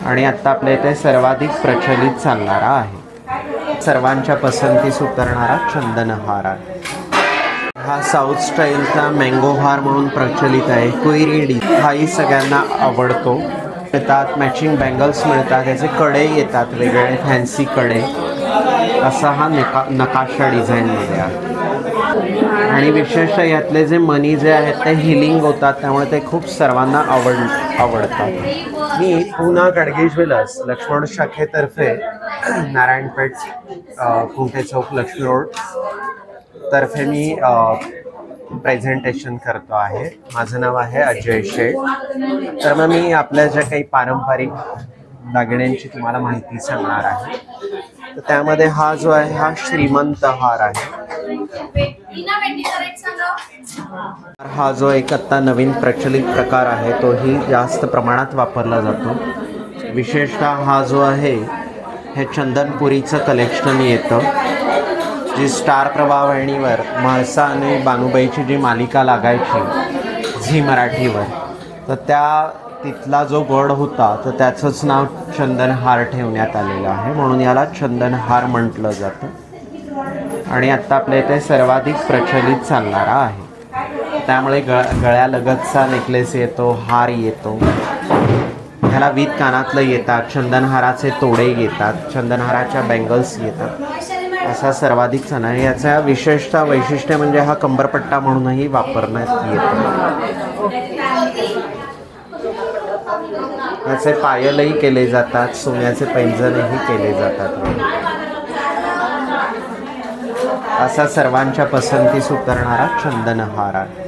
आणि आत्ता आपल्या इथे सर्वाधिक प्रचलित चालणारा आहे, सर्वांच्या पसंतीस उतरणारा चंदनहार आहे। हा साऊथ स्टाईलचा मँगो हार म्हणून प्रचलित आहे। कोयरी हाही सगळ्यांना आवडतो। मिळतात मॅचिंग बँगल्स मिळतात, त्याचे कडे येतात वेगवेगळे फॅन्सी कडे, असा हा नकाशा डिझाईनमध्ये आहे। आणि विशेषतः यातले जे मनी जे आहेत ते हिलिंग होतात, त्यामुळे ते खूप सर्वांना आवडतात। मी पुना गाडगे ज्वेलर्स लक्ष्मण शाखेतर्फे नारायणपेठ कुंटे चौक लक्ष्मी रोड तर्फे मी प्रेझेंटेशन करतो आहे। माझं नाव आहे अजय शेठ। तर मग मी आपल्या ज्या काही पारंपरिक दागिन्यांची तुम्हाला माहिती सांगणार आहे। तर त्यामध्ये हा जो आहे हा श्रीमंत हार आहे। हा जो एक आत्ता नवीन प्रचलित प्रकार आहे तोही जास्त प्रमाणात वापरला जातो। विशेषतः हा जो आहे हे चंदनपुरीचं कलेक्शन येतं, जी स्टार प्रभावळणीवर म्हाळसा आणि बानुबाईची जी मालिका लागायची झी मराठीवर, तर तिथला जो गड होता तर त्याचंच नाव चंदनहार ठेवण्यात आलेलं आहे, म्हणून याला चंदनहार म्हटलं जातं। आणि आत्ता आपल्या इथे सर्वाधिक प्रचलित चालणारा आहे। त्यामुळे गळ्यालगतचा नेकलेस येतो, हार येतो, ह्याला विथ कानातलं येतात, चंदनहाराचे तोडे येतात, चंदनहाराच्या बँगल्स येतात, असा सर्वाधिक सण आहे। याचा विशेषतः वैशिष्ट्य म्हणजे हा कंबरपट्टा म्हणूनही वापरण्यात येतो। याचे पायलही केले जातात, सोन्याचे पैंजणही केले जातात। असा सर्वांच्या पसंतीस उतरणारा चंदनहार आहे।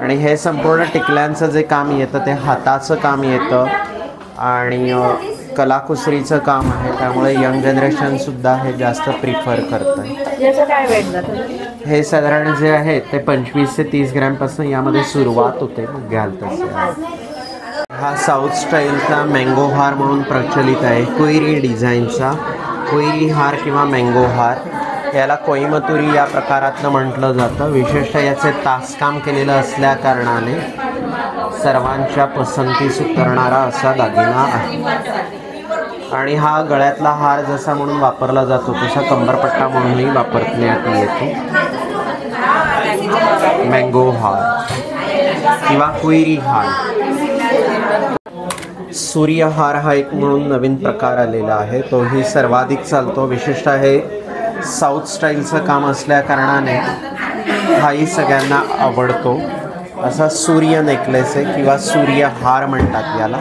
आणि हे संपूर्ण टिकल्यांचं जे काम येतं ते हाताचं काम येतं आणि कलाकुसरीचं काम आहे, त्यामुळे यंग जनरेशनसुद्धा हे जास्त प्रिफर करतं। याचं काय वेट जातं? हे साधारण जे आहे ते 25 ते 30 ग्रॅमपासून यामध्ये सुरुवात होते, मग घ्याल तसे। हा साऊथ स्टाईलचा मँगो हार म्हणून प्रचलित आहे, कोयरी डिझाईनचा कोयरी हार किंवा मँगो हार। याला कोईमतुरी या प्रकारातलं म्हटलं जातं। विशेषतः याचे तासकाम केलेलं असल्या कारणाने सर्वांच्या पसंतीस उतरणारा असा दागिना आहे। आणि हा गळ्यातला हार जसा म्हणून वापरला जातो तसा कंबरपट्टा म्हणूनही वापरण्यात येतो। मँगो हार किंवा कोयरी हार। सूर्यहार हा एक म्हणून नवीन प्रकार आलेला आहे, तोही सर्वाधिक चालतो। विशेषतः हे साऊथ स्टाईलचं काम असल्या कारणाने हाही सगळ्यांना आवडतो। असा सूर्य नेकलेस आहे किंवा सूर्यहार म्हणतात याला।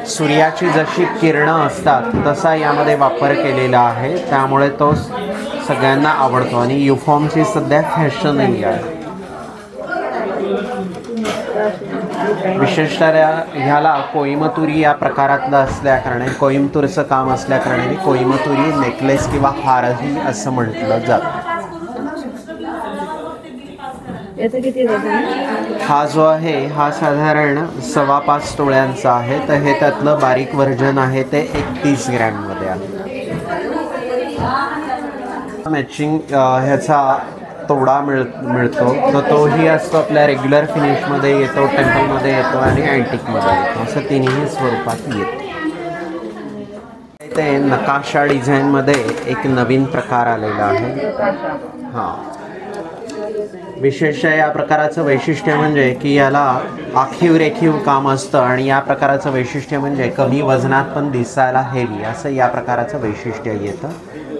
सूर्याची जशी किरणं असतात तसा यामध्ये वापर केलेला आहे, त्यामुळे तो सगळ्यांना आवडतो आणि युनिफॉर्मची सध्या फॅशनही आहे। विशेषतः ह्याला कोईमतुरी या प्रकारातलं असल्या कारणाने, कोईमतूरचं काम असल्या कारणाने कोईमतुरी नेकलेस किंवा हारही असं म्हटलं जातं। हा जो आहे हा साधारण 5.25 तोळ्यांचा आहे, तर हे त्यातलं बारीक व्हर्जन आहे ते 31 ग्रॅममध्ये आहे। मॅचिंग ह्याचा तोडा मिळतो, तर तोही असतो आपल्या रेग्युलर फिनिशमध्ये येतो, टेम्पलमध्ये येतो आणि अँटिकमध्ये येतो, असं तिन्ही स्वरूपात येतो। ते नकाशा डिझाईनमध्ये एक नवीन प्रकार आलेला आहे। हां, विशेष या प्रकाराचं वैशिष्ट्य म्हणजे की याला आखीव रेखीव काम असतं आणि या प्रकाराचं वैशिष्ट्य म्हणजे कमी वजनात पण दिसायला हेवी, असं या प्रकाराचं वैशिष्ट्य येतं,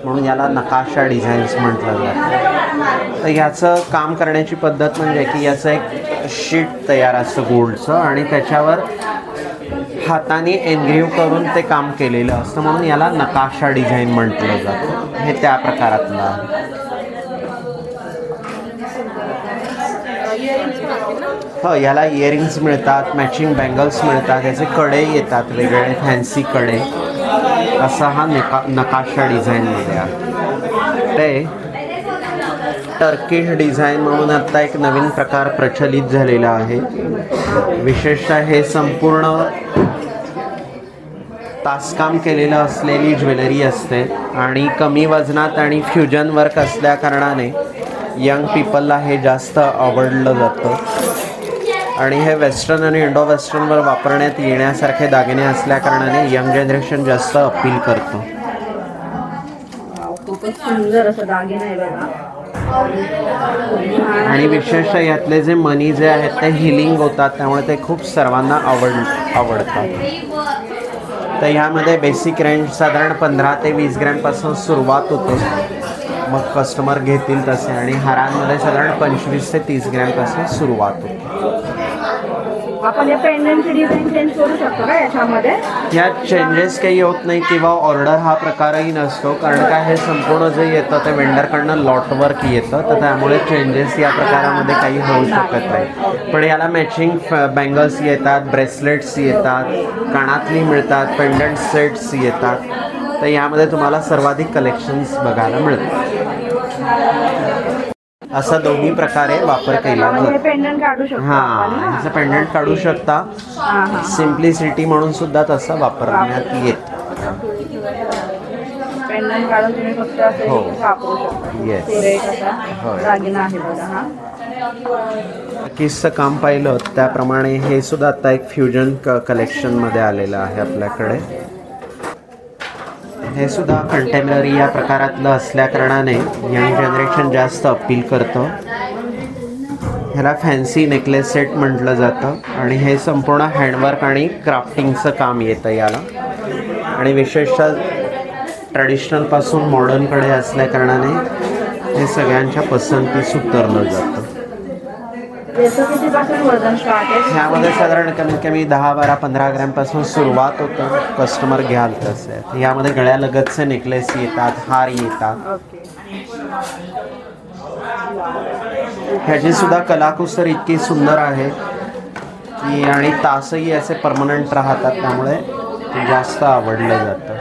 म्हणून याला नकाशा डिझाईन्स म्हटलं जातं। तर याचं काम करण्याची पद्धत म्हणजे की याचं एक शीट तयार असतं गोल्डचं आणि त्याच्यावर हाताने एनग्रीव करून ते काम केलेलं असतं, म्हणून याला नकाशा डिझाईन म्हटलं जातं। हे त्या प्रकारातलं आहे। हो, याला इयरिंग्स मिळतात, मॅचिंग बँगल्स मिळतात, त्याचे कडे येतात वेगवेगळे फॅन्सी कडे, असा हा नकाशा डिझाईनमध्ये आहे। ते टर्किश डिझाईन म्हणून आत्ता एक नवीन प्रकार प्रचलित झालेला आहे। विशेषतः हे संपूर्ण तासकाम केलेलं असलेली ज्वेलरी असते आणि कमी वजनात आणि फ्युजन वर्क असल्या कारणाने यंग पीपलला हे जास्त आवडलं जातं आणि हे वेस्टर्न आणि इंडो वेस्टर्नवर वापरण्यात येण्यासारखे दागिने असल्याकारणाने यंग जनरेशन जास्त अपील करतो. खूपच सुंदर असं दागिने आहे बघा. आणि विशेषतः यातले जे मनी जे आहेत ते हिलिंग होतात, त्यामुळे ते खूप सर्वांना आवडतात. तर ह्यामध्ये बेसिक रेंज साधारण 15 ते 20 ग्रॅमपासून सुरुवात होते, मग कस्टमर घेतील तसे. आणि हारांमध्ये साधारण 25 ते 30 ग्रॅमपासून सुरुवात होते. आपण या पेंडंटची डिझाईन चेंज करू शकतो का याच्यामध्ये? यात चेंजेस काही होत नाही किंवा ऑर्डर हा प्रकारही नसतो, कारण काय हे संपूर्ण जे येतं ते वेंडरकडनं लॉट वर्क येतं, तर त्यामुळे चेंजेस या प्रकारामध्ये काही होऊ शकत नाही. पण याला मॅचिंग बँगल्स येतात, ब्रेसलेट्स येतात, कानातली मिळतात, पेंडंट सेट्स येतात. तर यामध्ये तुम्हाला सर्वाधिक कलेक्शन्स बघायला मिळतात. असा दोन्ही प्रकारे वापर केला जातो. पेंडंट काढू शकतो. ह्याचं पेंडंट काढू शकता. सिम्प्लिसिटी म्हणून सुद्धा तसा वापरण्यात येत. पेंडंट काढून तुम्ही फक्त असे वापरू शकता. येस, दागिना आहे बघा हा. किसचं काम पाहिलं त्याप्रमाणे हे सुद्धा आता एक फ्युजन कलेक्शनमध्ये आलेलं आहे आपल्याकडे. हे सुद्धा कंटेम्पररी या प्रकारातलं असल्याकारणाने यंग जनरेशन जास्त अपील करतं. ह्याला फॅन्सी नेकलेस सेट म्हटलं जातं आणि हे संपूर्ण हँडवर्क आणि क्राफ्टिंगचं काम येतं याला. आणि विशेषतः ट्रॅडिशनलपासून मॉडर्नकडे असल्याकारणाने हे सगळ्यांच्या पसंतीस उतरलं जातं. ह्यामध्ये साधारण कमीत कमी 10, 12, 15 ग्रॅमपासून सुरुवात होतं. कस्टमर घ्याल तसे. यामध्ये गळ्यालगतचे नेकलेस येतात, हार येतात. ह्याची सुद्धा कलाकुसर इतकी सुंदर आहे की आणि तासही असे परमनंट राहतात, त्यामुळे जास्त आवडलं जातं.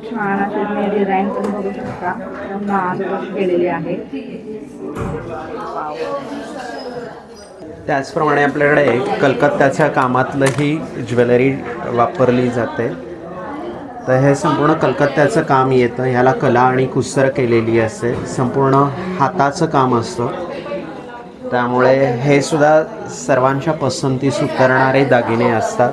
छान अशी डिझाईन पण बघू शकता, केलेली आहे. त्याचप्रमाणे आपल्याकडे कलकत्त्याच्या कामातलंही ज्वेलरी वापरली जाते. तर हे संपूर्ण कलकत्त्याचं काम येतं. ह्याला कला आणि कुसर केलेली असते. संपूर्ण हाताचं काम असतं, त्यामुळे हे सुद्धा सर्वांच्या पसंतीस उतरणारे दागिने असतात.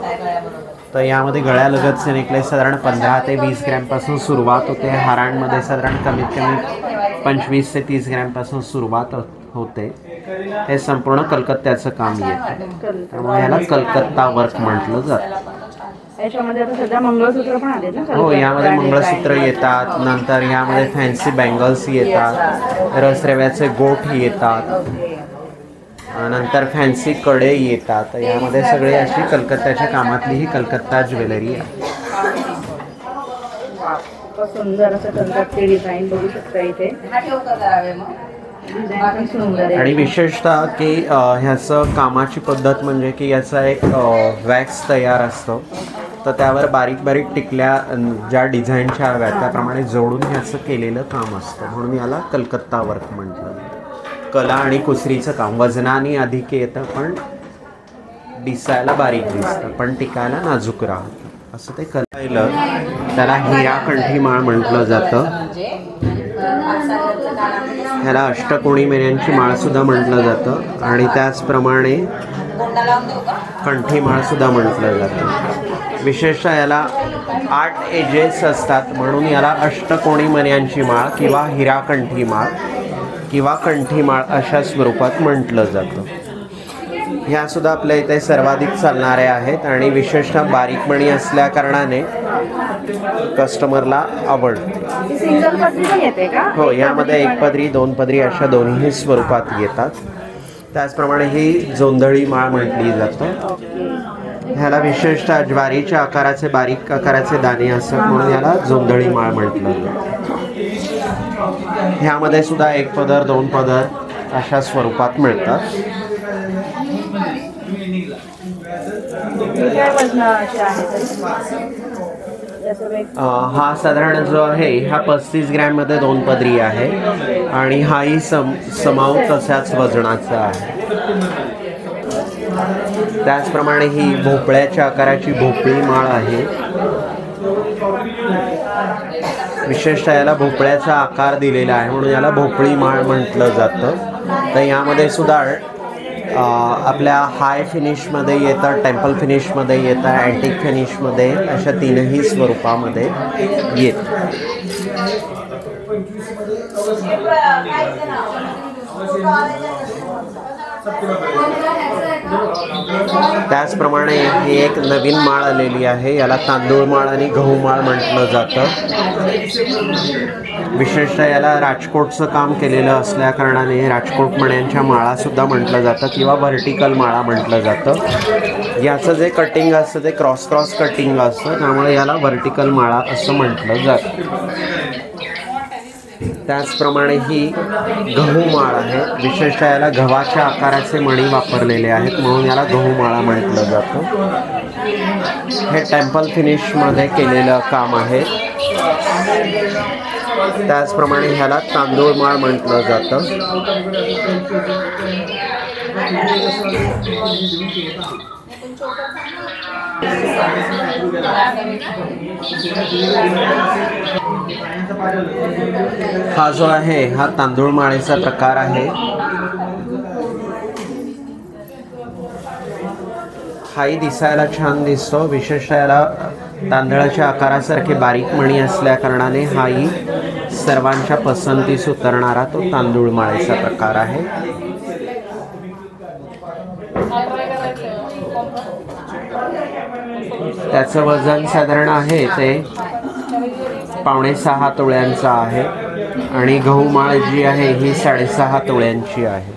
तर यामध्ये गळ्यालगतचे नेकलेस साधारण 15 ते 20 ग्रॅमपासून सुरुवात होते. हारांमध्ये साधारण कमीत कमी 25 ते 30 ग्रॅमपासून सुरुवात होते. हे संपूर्ण कलकत्त्याचं काम येतं, त्यामुळे ह्याला कलकत्ता वर्क म्हटलं जातं. याच्यामध्ये आता सध्या मंगळसूत्र पण आले ना? हो, यामध्ये मंगळसूत्र येतात. नंतर यामध्ये फॅन्सी बँगल्स येतात, रसरव्याचे गोठ येतात, नंतर फॅन्सी कडे येतात. यामध्ये सगळी अशी कलकत्त्याच्या कामातली ही कलकत्ता ज्वेलरी आहे. सुंदर असं कलकत्ते डिझाईन बघू शकता इथे. आणि विशेषतः की ह्याचं कामाची पद्धत म्हणजे की याचा एक वॅक्स तयार असतो, तर त्यावर बारीक बारीक टिकल्या ज्या डिझाईनच्या हव्या त्याप्रमाणे जोडून ह्याचं केलेलं काम असतं, म्हणून याला कलकत्ता वर्क म्हटलं. कला आणि कुसरीचं काम वजनाने अधिक येतं, पण दिसायला बारीक दिसतं, पण टिकायला नाजूक राहतं. असं ते कला. त्याला हिरा कंठीमाळ म्हटलं जातं. ह्याला अष्टकोणी मेऱ्यांची माळसुद्धा म्हटलं जातं आणि त्याचप्रमाणे कंठीमाळसुद्धा म्हटलं जातं. विशेषतः याला 8 एजेस असतात, म्हणून याला अष्टकोणी मण्यांची माळ किंवा हिराकंठी माळ किंवा कंठीमाळ अशा स्वरूपात म्हटलं जातं. ह्यासुद्धा आपल्या इथे सर्वाधिक चालणाऱ्या आहेत आणि विशेषतः बारीक मणी असल्याकारणाने कस्टमरला आवडते. हो, यामध्ये 1 पदरी 2 पदरी अशा दोन्ही स्वरूपात येतात. त्याचप्रमाणे ही जोंधळी माळ म्हटली जातं. ह्याला विशेषतः ज्वारीच्या आकाराचे बारीक आकाराचे दाणे असतात, म्हणून याला जोंधळी माळ म्हटलं जातं. ह्यामध्ये सुद्धा 1 पदर 2 पदर अशा स्वरूपात मिळतात. हा साधारण जो आहे हा 35 ग्रॅममध्ये 2 पदरी आहे आणि हाही समाव तशाच वजनाचा आहे. त्याचप्रमाणे ही भोपळ्याच्या आकाराची भोपळी माळ आहे. विशेषतः याला भोपळ्याचा आकार दिलेला आहे म्हणून याला भोपळी माळ म्हटलं जातं. तर यामध्ये सुद्धा आपल्या हाय फिनिशमध्ये येतं, टेम्पल फिनिशमध्ये येतं, अँटिक फिनिशमध्ये, अशा तीनही स्वरूपामध्ये येतं. त्याचप्रमाणे ही एक नवीन माळ आलेली आहे. याला तांदूळ माळ आणि गहू माळ म्हटलं जातं. विशेषतः याला राजकोटचं काम केलेलं असल्याकारणाने राजकोट मण्यांच्या माळासुद्धा म्हटलं जातं किंवा व्हर्टिकल माळा म्हटलं जातं. याचं जे कटिंग असतं ते क्रॉस कटिंग असतं, त्यामुळे याला व्हर्टिकल माळा असं म्हटलं जातं. त्याचप्रमाणे ही गहू माळ आहे. विशेषतः याला गव्हाच्या आकाराचे मणी वापरलेले आहेत म्हणून याला गहू माळा म्हटलं जातं. हे टेम्पल फिनिशमध्ये केलेलं काम आहे. त्याचप्रमाणे ह्याला तांदूळ माळ म्हटलं जातं. हा जो आहे हा तांदूळ माळेचा प्रकार आहे. हाही दिसायला छान दिसतो. विशेषतः याला तांदळाच्या आकारासारखे बारीक मणी असल्या कारणाने हाही सर्वांच्या पसंतीस उतरणारा तो तांदूळ माळेचा प्रकार आहे. त्याचं वजन साधारण आहे ते 5.5 तोळ्यांचं आहे आणि गहू माळ जी आहे ही 6.5 तोळ्यांची आहे.